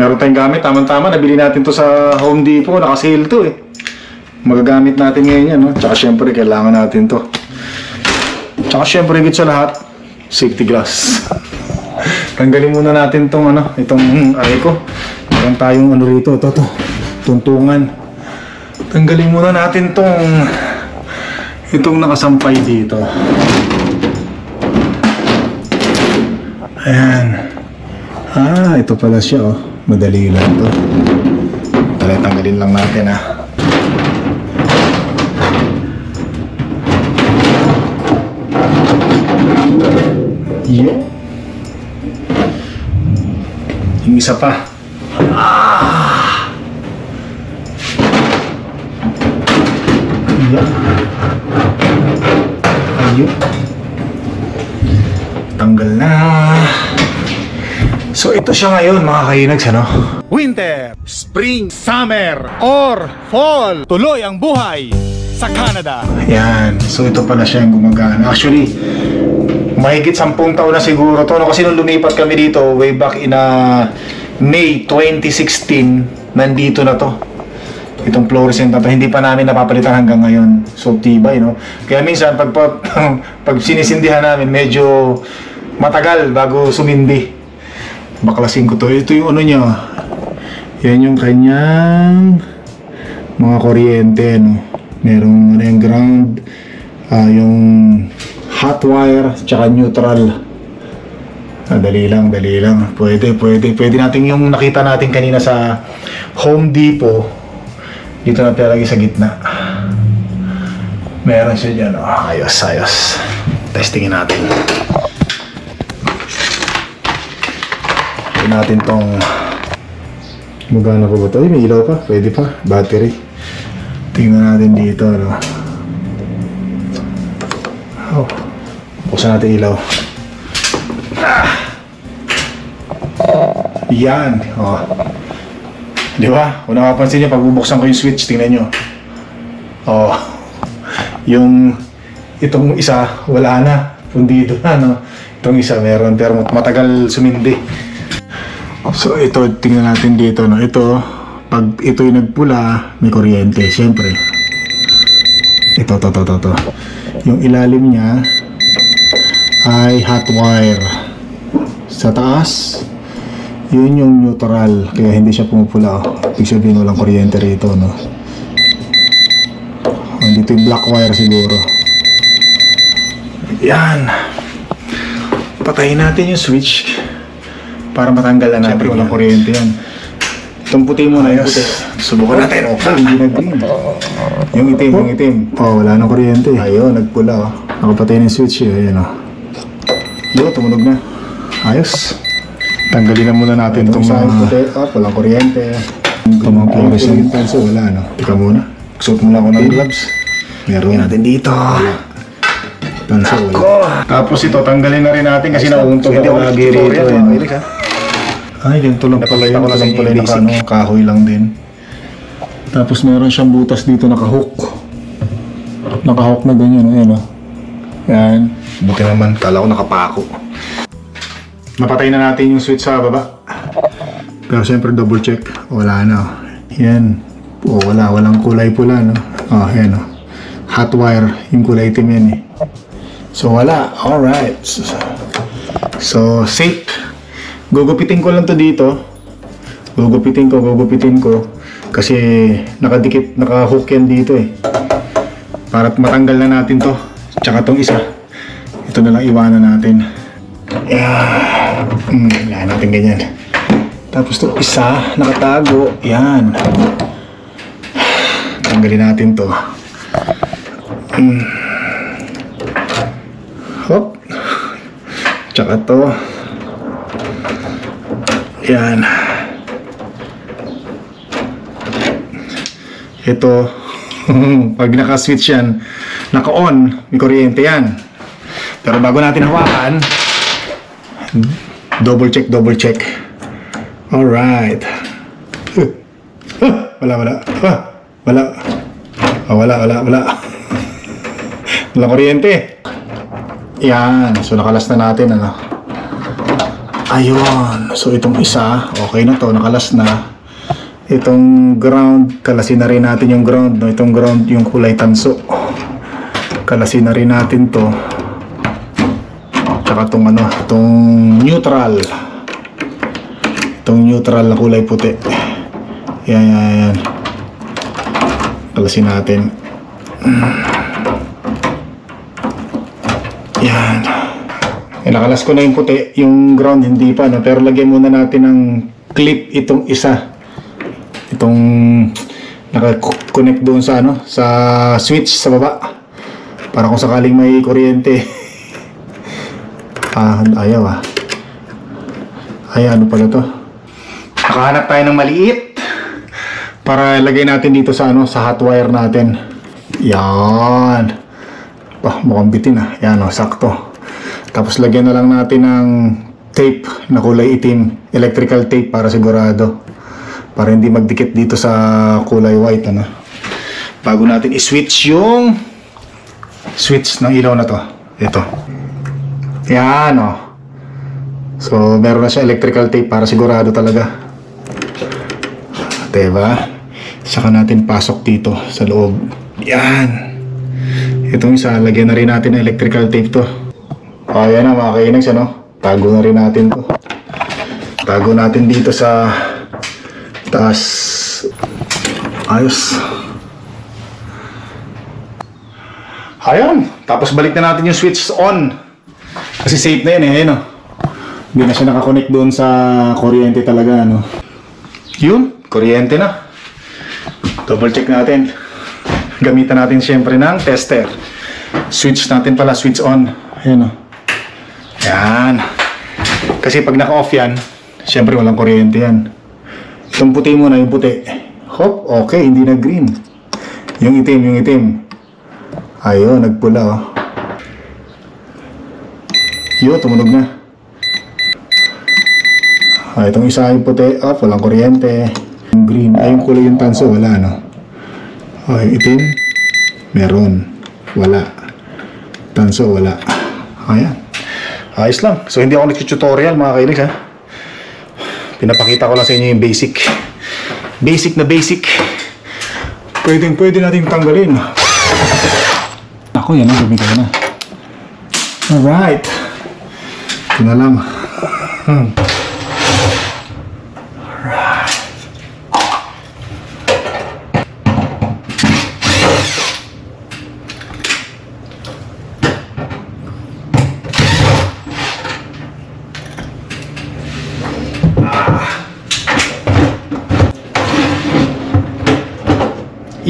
Meron tayong gamit, tamang-tama, nabili natin to sa Home Depot, naka-sale to eh. Magagamit natin ngayon yan, no? Tsaka syempre, kailangan natin to. Tsaka syempre, higit sa lahat, safety glass. Tanggalin muna natin tong ano, itong aray ko. Meron tayong ano rito, to, tuntungan. Tanggalin muna natin itong nakasampay dito. Ayan. Ito pala siya, oh. Madali lang to. Tanggalin lang natin, ha. Yeah. Yung isa pa. Yeah. Ayun. Tanggal na. So ito siya ngayon mga kainags, ano? Winter, Spring, Summer, or Fall. Tuloy ang buhay sa Canada. Yan. So ito pala siya yung gumagana. Actually, mahigit 10 taon na siguro to. No? Kasi nung lumipat kami dito, way back in May 2016, nandito na to. Itong fluorescent na to. Hindi pa namin napapalitan hanggang ngayon. So tibay, no? Kaya minsan, pag sinisindihan namin, medyo matagal bago sumindi. Baklasin ko to. Ito yung ano niya. Yan yung kanyang mga kuryente, no? Merong ano yung ground, yung hot wire, tsaka neutral. Dali lang. Pwede natin yung nakita natin kanina sa Home Depot. Dito natin lagi sa gitna. Meron siya dyan. Ayos. Testingin natin. Tignan natin tong magana ko ba ito? Ay, may ilaw pa. Pwede pa. Battery. Tingnan natin dito, no? Buksan natin ilaw. Yan. Di ba? Kung nakapansin niyo, pag bubuksan ko yung switch, tingnan nyo. Yung itong isa, wala na. Pundido na, no? Itong isa, meron. Pero matagal sumindi. So, ito, tingnan natin dito, no? Ito, pag ito yung nagpula, may kuryente. Siyempre. Ito. Yung ilalim niya ay hot wire. Sa taas, yun yung neutral. Kaya hindi siya pumupula. Ibig sabihin walang kuryente rito, no? Dito yung black wire siguro. Yan. Patayin natin yung switch para matanggal na natin. Siyempre walang kuryente yan. Itong puti muna, yung puti. Subukan natin. Hindi nag-green. Yung itim. Wala nang kuryente. Ayun, nagpula. Nakapatay na yung switch. Ayan, yun, tumunog na. Ayos. Tanggalin na muna natin itong puti. Walang kuryente. Itong mga fluorescent pencil, wala, no? Tika muna. Suot muna ako ng gloves. Meron natin dito. Pencil, wala. Tapos ito, tanggalin na rin natin kasi nauuntog ako lagi rito. Ay, ganito lang pala yun. Kahoy lang din. Tapos meron siyang butas dito, nakahook. Nakahook na ganyan, ayan, yan. Buti naman, kala ko nakapako. Napatay na natin yung switch sa baba. Pero siyempre double check. Wala na. Yan. Walang kulay pula, no? Yan, hot wire. Yung kulay itim yan, eh. So, wala. Alright. So, safe. Gugupitin ko lang to dito. Gugupitin ko. Kasi nakadikit, nakahook yan dito, eh. Para matanggal na natin to. Tsaka tong isa. Ito na lang iwanan natin. Wala natin ganyan. Tapos itong isa, nakatago. Yan. Tanggalin natin to. Hop. Tsaka to. Yan. Ito. Pag naka-switch yan, naka-on, may kuryente yan. Pero bago natin hawakan, double check. Alright. Wala. Wala kuryente. Yan. So nakalas na natin, ano. Ayun. So itong isa, okay na to, nakalas na. Itong ground, kalasin na rin natin yung ground, no? Itong ground yung kulay tanso. Kalasin na rin natin to. Tsaka itong ano, itong neutral. Itong neutral na kulay puti. Yan, yan, yan. Kalasin natin. Yan. Nakalas ko na yung puti, yung ground hindi pa, no? Pero lagyan muna natin ng clip itong isa. Itong naka-connect doon sa ano, sa switch sa baba. Para kung sakaling may kuryente. Ayaw ah. Ay, ano pala to? Nakahanap tayo ng maliit para ilagay natin dito sa ano, sa hot wire natin. Yan. Mukhang bitin ah. Yan oh, sakto. Tapos lagyan na lang natin ng tape na kulay itim, electrical tape para sigurado. Para hindi magdikit dito sa kulay white ano. Bago natin i-switch yung switch ng ilaw na to. Ito. Yan oh. So meron na siya electrical tape para sigurado talaga. Diba? Saka natin pasok dito sa loob. Yan. Itong isa, lagyan na rin natin ng electrical tape to. Ayan na mga kainags, ano? Tago na rin natin to. Tago natin dito sa taas. Ayos. Ayan. Tapos balik na natin yung switch on. Kasi safe na yun eh. Ayun, oh. Hindi na siya nakakonect doon sa kuryente talaga, ano. Yun. Kuryente na. Double check natin. Gamitan natin syempre ng tester. Switch natin pala. Switch on. Ayun, oh. Yan. Kasi pag naka-off yan, syempre walang kuryente yan. Itong puti muna, yung puti. Hop, okay, hindi na green. Yung itim. Ayun, nagpula oh. Yo, tumunog na. Itong isa yung puti, off, walang kuryente. Yung green, ay yung kulay yung tanso, wala no. Okay, itim, meron, wala. Tanso, wala. Ayan. Ayos lang. So hindi ako nag-tutorial mga kainis ha. Pinapakita ko lang sa inyo yung basic. Basic na basic. Pwede natin tanggalin. Ako yan ang gamitin na. Alright. Ito na lang. Alright.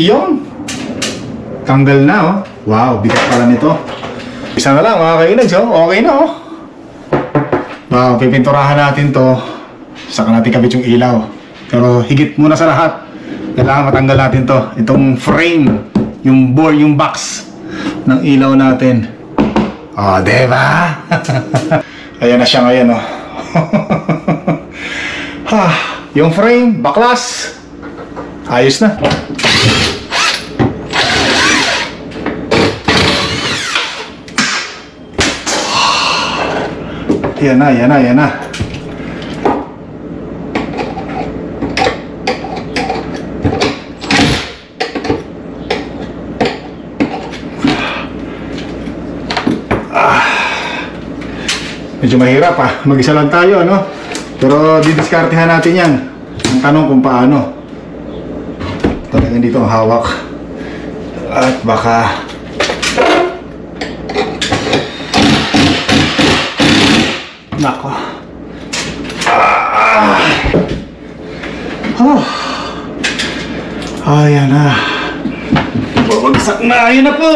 Iyon. Tanggal na oh. Wow, bigat pala nito. Isa na lang mga kainags oh. Okay na oh. Wow, pipinturahan natin to. Saka natin kabit yung ilaw. Pero higit muna sa lahat, kailangan matanggal natin to. Itong frame, yung board, yung box ng ilaw natin. Oh, diba? Ayan na siya ngayon oh. Yung frame, baklas. Ayos na. Yan na. Medyo mahirap mag-isa lang tayo, ano? Pero didiskartehan natin yan. Ang tanong kung paano. Talagang dito ang hawak. At baka nako. Ayan na. Babagsak na. Ayan na po.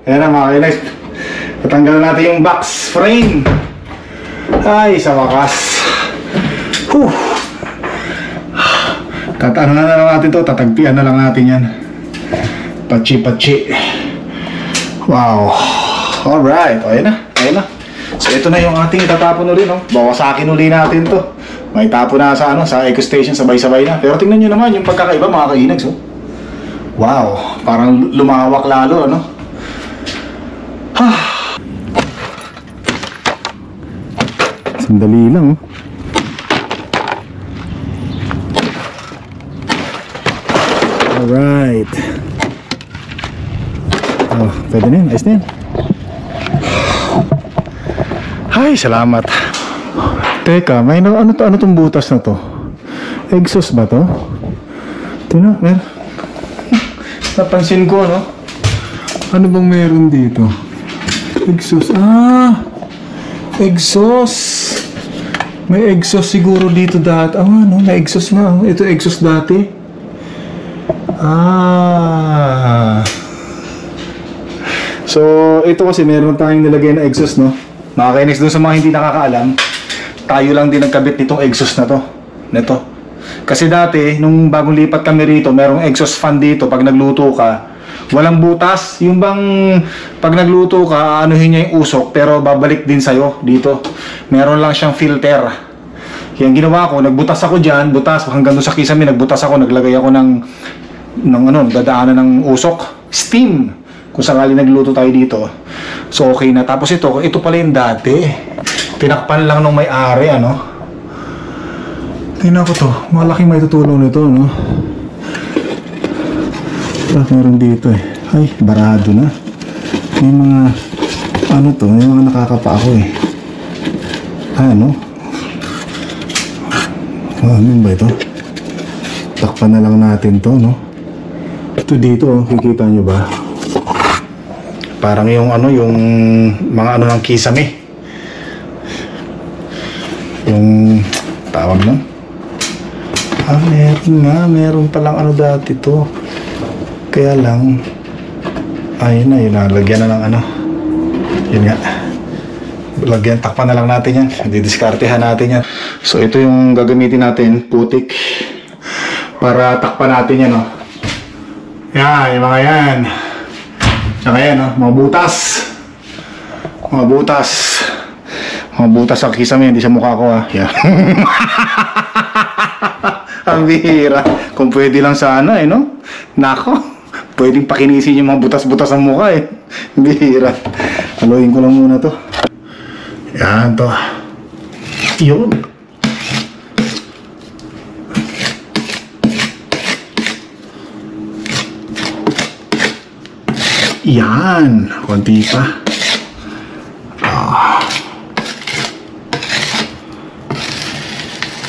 Ayan na mga kainis. Tatanggal natin yung box frame. Ay, sa wakas. Ano na lang natin to. Tatagpian na lang natin yan. Pachi. Wow. Alright. Ayan na. So ito na yung ating tatapon uli, no? Bawasakin uli natin to. May tapo na sa sa eco station, sabay-sabay na. Pero tingnan nyo naman yung pagkakaiba mga kainags, oh. Wow. Parang lumawak lalo, ano? Sandali lang, oh. Alright. Oh, pwede na yun. Ayos na yun. Ay, salamat. Teka, may ano tong butas na to? Exhaust ba to? Tingnan, napansin ko, no? Ano bang meron dito? Exhaust. Exhaust. May exhaust siguro dito dati. Ano? May exhaust na. Ito exhaust dati. So, ito kasi meron tayong nilagay na exhaust, no? Nakakainis doon sa mga hindi nakakaalam. Tayo lang din nagkabit nitong exhaust na to. Nito. Kasi dati, nung bagong lipat kami rito, merong exhaust fan dito pag nagluto ka. Walang butas. Yung bang pag nagluto ka, aanuhin niya yung usok, pero babalik din sa'yo dito. Meron lang siyang filter. Kaya ang ginawa ko, nagbutas ako dyan, butas, hanggang doon sa kisame, nagbutas ako, naglagay ako ng dadaanan ng usok. Steam. Kung sakali nagluto tayo dito. So okay na. Tapos ito pala yung dati. Tinakpan lang nung may-ari, ano? Tingnan ko to. Malaking may tutulong nito, no? Meron dito eh. Ay, barado na. May mga, may mga nakakapa ako eh. Ano ba ito? Takpan na lang natin to, no? Ito dito, oh. Kikita nyo ba? Parang yung yung mga ng kisame. Yung tawag lang. Meron palang dati to. Kaya lang, ayun na, lalagyan na ng yun nga. Takpan na lang natin yan. Didiskartehan natin yan. So ito yung gagamitin natin, putik. Para takpan natin yan, Yan, yung mga yan. Tsaka yan, mga butas. Mga butas sa kisame, hindi sa mukha ko, Yan. Ang bihira. Kung pwede lang sana, no? Nako, pwedeng pakinisin yung mga butas-butas ng mukha, Bihira. Haluin ko lang muna to. Yan to. Yun. Yan. Konti pa.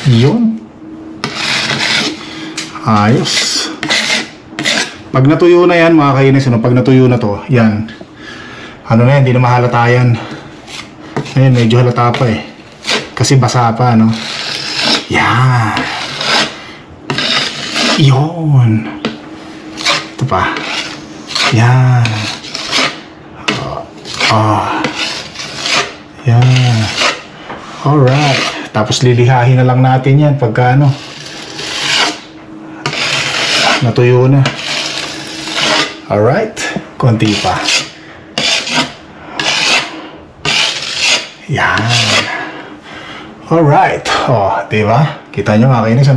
Yun. Ayos. Pag natuyo na yan, mga kainis, pag natuyo na to, yan. Hindi na mahalata yan. Ayan, medyo halata pa kasi basa pa, Yan. Yun. Ito pa. Yan. Yan. Alright. Tapos lilihahin na lang natin yan pagka natuyo na. Alright. Konti pa. Yan. Alright. Diba? Kita nyo mga kainis,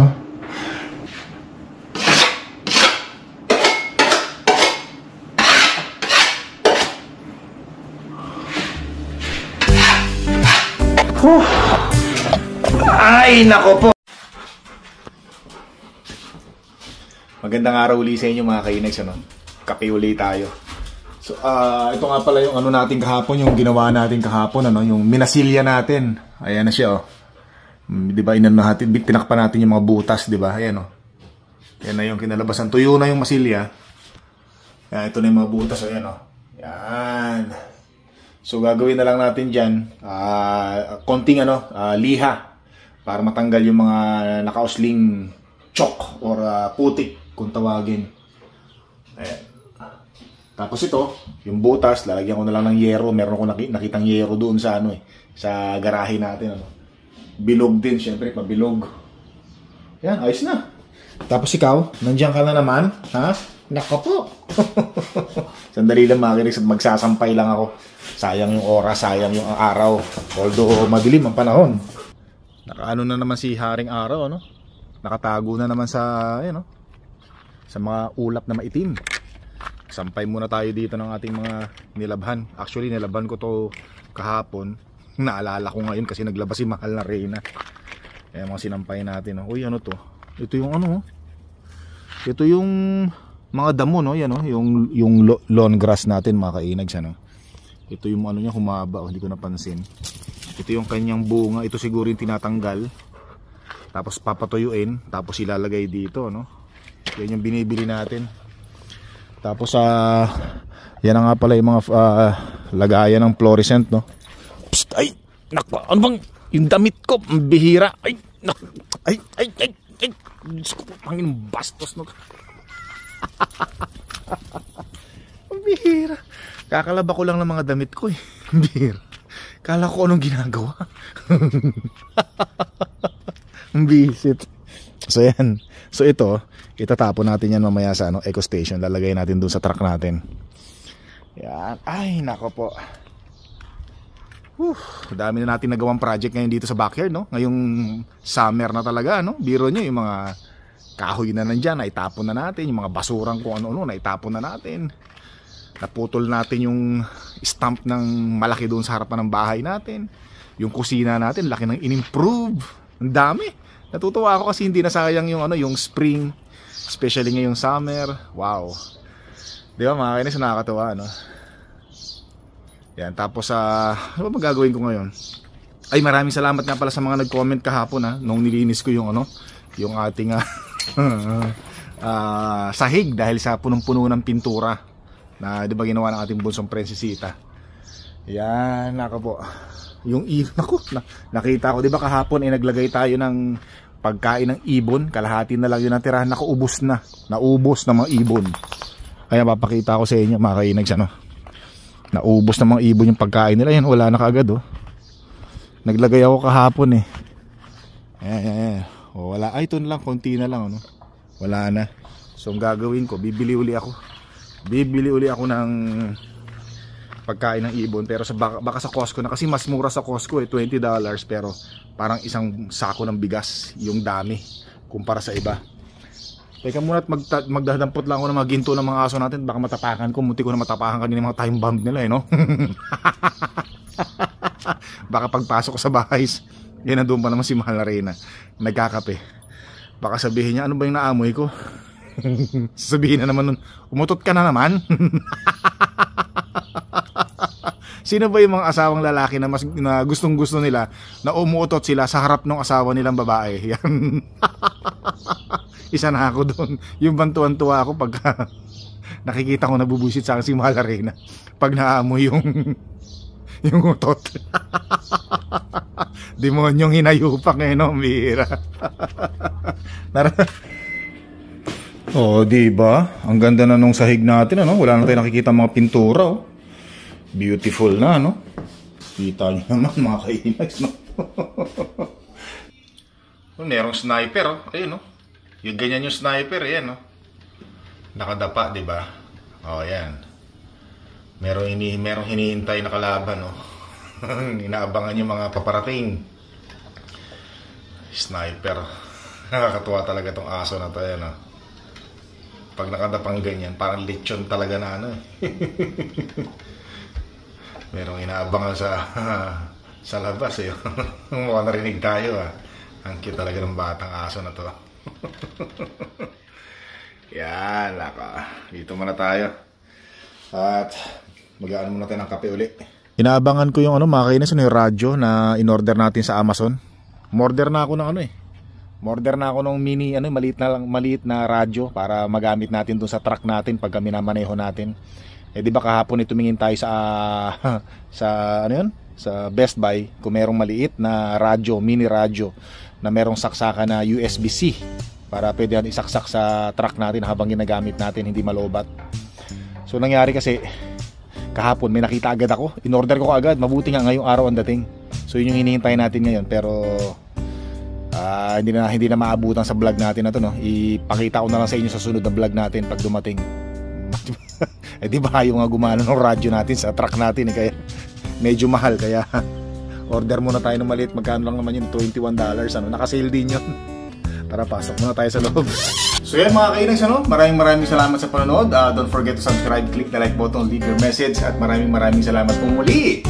Ay, nako po. Magandang araw uli sa inyo mga kainex, Kape uli tayo. So, ito nga pala yung natin kahapon, yung ginawa natin kahapon, yung minasilya natin. Ayan na siya, Diba, tinakpan natin yung mga butas, diba? Ayan, Yan na yung kinalabasan. Tuyo na yung masilya. Yan, ito na yung mga butas, ayan, Yan. So, gagawin na lang natin dyan, konting, liha. Para matanggal yung mga nakausling chok or putik kung tawagin. Ayan. Tapos ito, yung butas, lalagyan ko na lang ng yero. Meron ko nakitang yero doon sa sa garahe natin. Bilog din, syempre, pabilog. Yan, ayos na. Tapos ikaw, nandiyan ka na naman, ha? Nako po. Sandali lang makinig, magsasampay lang ako. Sayang yung oras, sayang yung araw. Although madilim ang panahon. Nakaano na naman si Haring Araw, Nakatago na naman sa, sa mga ulap na maitim. sampay muna tayo dito ng ating mga nilabhan. Actually nilabhan ko to kahapon. Naalala ko ngayon kasi naglabas si mahal na Reyna. Kaya mga sinampay natin, no? Uy, ano to? Ito yung ano, ito yung mga damo, no? Yan, no? Yung lawn grass natin, mga kainags, ano? Ito yung ano niya, humaba, oh, hindi ko napansin. Ito yung kanyang bunga, ito siguro yung tinatanggal. Tapos papatuyuin, tapos ilalagay dito, no? Yan yung binibili natin. Tapos yan na nga pala yung mga lagayan ng fluorescent, no? Psst, ay, nakpa, ano bang yung damit ko, ang bihira. Ay, nak, ay, Diyos ko, pangin bastos, no? Ang bihira. Kakalaba ko lang ng mga damit ko, eh. Ang bihira. Kala ko anong ginagawa. Ang bisit. So yan. So ito, itatapon natin yan mamaya sa eco station. Lalagay natin dun sa truck natin. Yan. Ay, nako po. Dami na natin nagawang project ngayon dito sa backyard, no? Ngayong summer na talaga, no? Biro nyo, yung mga kahoy na nandyan, naitapon na natin. Yung mga basurang kung ano-ano, naitapon na natin. Naputol natin yung stump ng malaki doon sa harapan ng bahay natin. Yung kusina natin, laki ng in-improve. Ang dami. Natutuwa ako kasi hindi nasayang yung yung spring, especially ngayong summer. Wow. Di ba mga kainis, nakakatuwa, no? Yan, tapos ano ba magagawin ko ngayon? Ay, maraming salamat nga pala sa mga nag-comment kahapon, nung nilinis ko yung yung ating sahig dahil sa punong-puno ng pintura na 'di ba ginawa ng ating bunsong prinsesita. Yan, nako po. Yung nako, nakita ko 'di ba kahapon naglagay tayo ng pagkain ng ibon, kalahati na lang yun natirahan, naubos na. Naubos na mga ibon. Kaya papakita ko sa inyo mga kainags, naubos na mga ibon yung pagkain nila. Yan, wala na kaagad, oh. Naglagay ako kahapon, eh. Ayan. Oh, wala. Ay, ito na lang, konti na lang, ano. Wala na. So ang gagawin ko, bibili uli ako ng pagkain ng ibon, pero baka sa Costco na, kasi mas mura sa Costco, $20, pero parang isang sako ng bigas yung dami kumpara sa iba. Teka muna at magdadampot lang ako ng mga ginto ng mga aso natin. Baka matapakan ko. Munti ko na matapakan kanina mga time bomb nila, no? Baka pagpasok ko sa bahay, yan, nandun pa naman si mahal na Reyna, nagkakape. Baka sabihin niya, ano ba yung naamoy ko? Sabihin na naman nun, umutot ka na naman. Sino ba yung mga asawang lalaki na gustong-gusto nila na umuutot sila sa harap ng asawa nilang babae? Yan. Isa na ako doon. Yung bantuan-tuwa ako pag nakikita ko nabubusit sa akin si mahal na Reyna pag naamoy yung utot. Demonyong hinayupak, no? Mira. Oh, diba? Ang ganda na nung sahig natin, ano? Wala na tayong nakikita mga pintura, oh. Beautiful na, no? Kita nyo naman, mga kainags, no? Merong sniper, oh. Ayun, no? Yung ganyan yung sniper, yan, no? Nakadapa, diba? Oh, yan. Merong hinihintay na kalaban, no? Inaabangan yung mga paparating. Sniper. Nakakatuwa talaga tong aso na to, yan, no? Pag nakadapang ganyan, parang lechon talaga na, ano, eh. Merong inaabangan sa labas, eh. Mukhang narinig tayo, ah. Ang cute talaga ng batang aso na to. Yan, laka. Dito muna tayo. At mag-aano muna tayo ng kape uli. Inaabangan ko yung mga kainis, yung radyo na in-order natin sa Amazon. Order na ako ng Order na ako ng mini, maliit na radyo para magamit natin dun sa truck natin pag minamaneho natin. Di ba kahapon tumingin tayo sa Best Buy kung merong maliit na radyo, mini radyo na merong saksakan na USB-C para pwede yan isaksak sa truck natin habang ginagamit natin, hindi malobat. So nangyari kasi kahapon may nakita agad ako, in-order ko agad, mabuti nga ngayong araw ang dating. So yun yung hinihintay natin ngayon, pero hindi na maabutan sa vlog natin na to, no? Ipakita ko na lang sa inyo sa sunod na vlog natin pag dumating. Di ba yung gumana ng radyo natin sa truck natin, kaya medyo mahal, kaya order muna tayo ng maliit. Magkano lang naman yun? $21, naka-sale din yun. Tara, pasok muna tayo sa loob. So yan mga kainags, ano? Maraming salamat sa panonood. Don't forget to subscribe, click the like button, leave your message, at maraming salamat po muli